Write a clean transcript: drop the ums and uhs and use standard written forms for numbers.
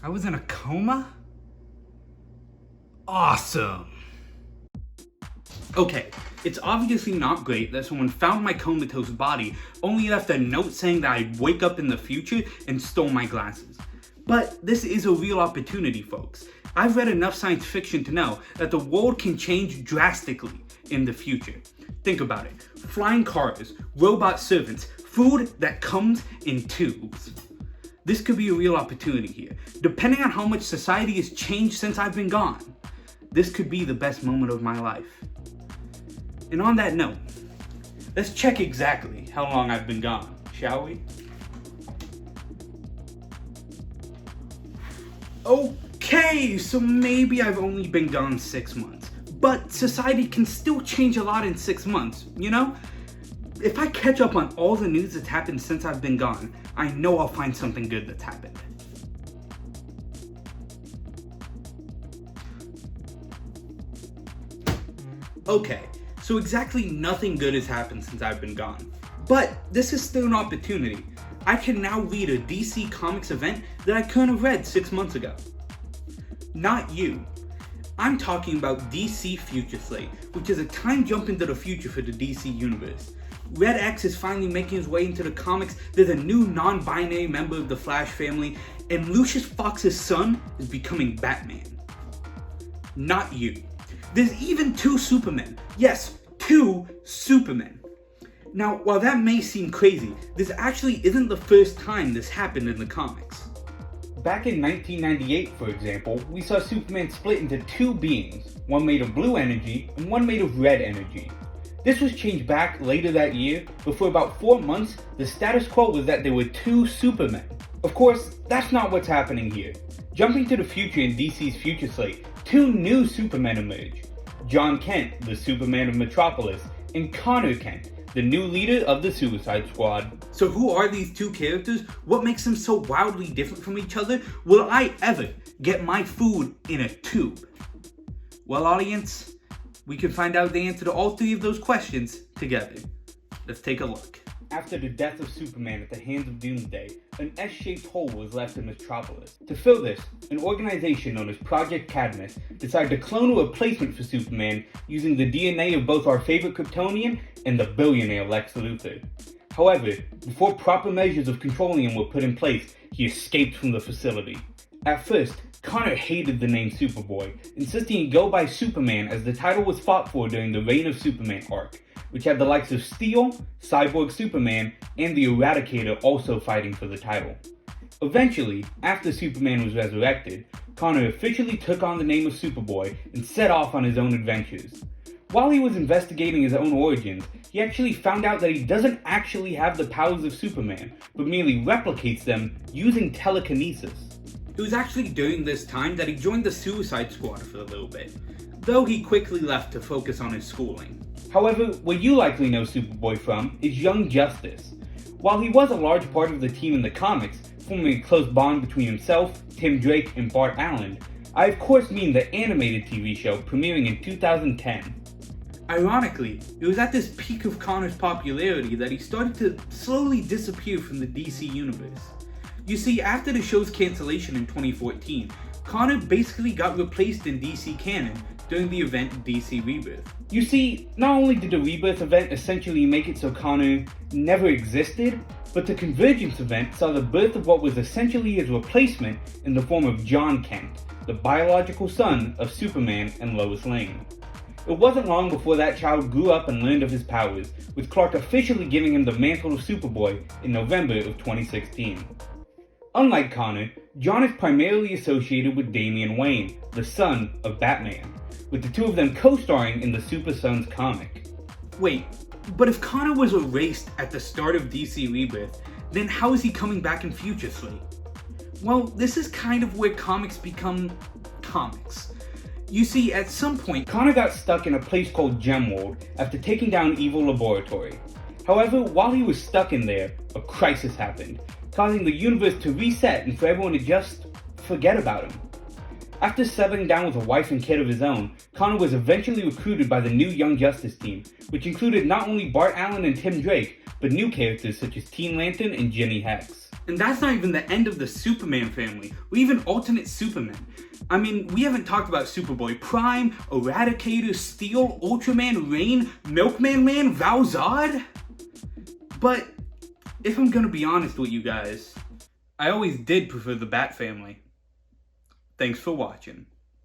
I was in a coma? Awesome! Okay, it's obviously not great that someone found my comatose body, only left a note saying that I'd wake up in the future and stole my glasses. But this is a real opportunity, folks. I've read enough science fiction to know that the world can change drastically in the future. Think about it. Flying cars, robot servants, food that comes in tubes. This could be a real opportunity here. Depending on how much society has changed since I've been gone, this could be the best moment of my life. And on that note, let's check exactly how long I've been gone, shall we? Okay, so maybe I've only been gone 6 months. But society can still change a lot in 6 months, you know? If I catch up on all the news that's happened since I've been gone, I know I'll find something good that's happened. Okay, so exactly nothing good has happened since I've been gone. But this is still an opportunity. I can now read a DC Comics event that I couldn't have read 6 months ago. Not you. I'm talking about DC Future Slate, which is a time jump into the future for the DC universe. Red X is finally making his way into the comics, there's a new non-binary member of the Flash family, and Lucius Fox's son is becoming Batman. Not you. There's even 2 Supermen. Yes, 2 Supermen. Now, while that may seem crazy, this actually isn't the first time this happened in the comics. Back in 1998, for example, we saw Superman split into 2 beings, one made of blue energy and one made of red energy. This was changed back later that year, but for about 4 months, the status quo was that there were 2 Supermen. Of course, that's not what's happening here. Jumping to the future in DC's Future Slate, 2 new Supermen emerge. John Kent, the Superman of Metropolis, and Connor Kent, the new leader of the Suicide Squad. So who are these 2 characters? What makes them so wildly different from each other? Will I ever get my food in a tube? Well, audience, we can find out the answer to all 3 of those questions together. Let's take a look. After the death of Superman at the hands of Doomsday, an S-shaped hole was left in Metropolis. To fill this, an organization known as Project Cadmus decided to clone a replacement for Superman using the DNA of both our favorite Kryptonian and the billionaire Lex Luthor. However, before proper measures of controlling him were put in place, he escaped from the facility. At first, Connor hated the name Superboy, insisting he go by Superman as the title was fought for during the Reign of Superman arc, which had the likes of Steel, Cyborg Superman, and the Eradicator also fighting for the title. Eventually, after Superman was resurrected, Connor officially took on the name of Superboy and set off on his own adventures. While he was investigating his own origins, he actually found out that he doesn't actually have the powers of Superman, but merely replicates them using telekinesis. It was actually during this time that he joined the Suicide Squad for a little bit, though he quickly left to focus on his schooling. However, what you likely know Superboy from is Young Justice. While he was a large part of the team in the comics, forming a close bond between himself, Tim Drake, and Bart Allen, I of course mean the animated TV show premiering in 2010. Ironically, it was at this peak of Connor's popularity that he started to slowly disappear from the DC universe. You see, after the show's cancellation in 2014, Connor basically got replaced in DC canon during the event DC Rebirth. You see, not only did the Rebirth event essentially make it so Connor never existed, but the Convergence event saw the birth of what was essentially his replacement in the form of John Kent, the biological son of Superman and Lois Lane. It wasn't long before that child grew up and learned of his powers, with Clark officially giving him the mantle of Superboy in November of 2016. Unlike Connor, John is primarily associated with Damian Wayne, the son of Batman, with the 2 of them co-starring in the Super Sons comic. Wait, but if Connor was erased at the start of DC Rebirth, then how is he coming back in Future Slate? Well, this is kind of where comics become comics. You see, at some point, Connor got stuck in a place called Gemworld after taking down Evil Laboratory. However, while he was stuck in there, a crisis happened, causing the universe to reset and for everyone to just forget about him. After settling down with a wife and kid of his own, Connor was eventually recruited by the new Young Justice team, which included not only Bart Allen and Tim Drake, but new characters such as Teen Lantern and Jenny Hex. And that's not even the end of the Superman family, or even alternate Supermen. I mean, we haven't talked about Superboy Prime, Eradicator, Steel, Ultraman, Rain, Milkman Man, Valzad. But if I'm gonna be honest with you guys, I always did prefer the Bat family. Thanks for watching.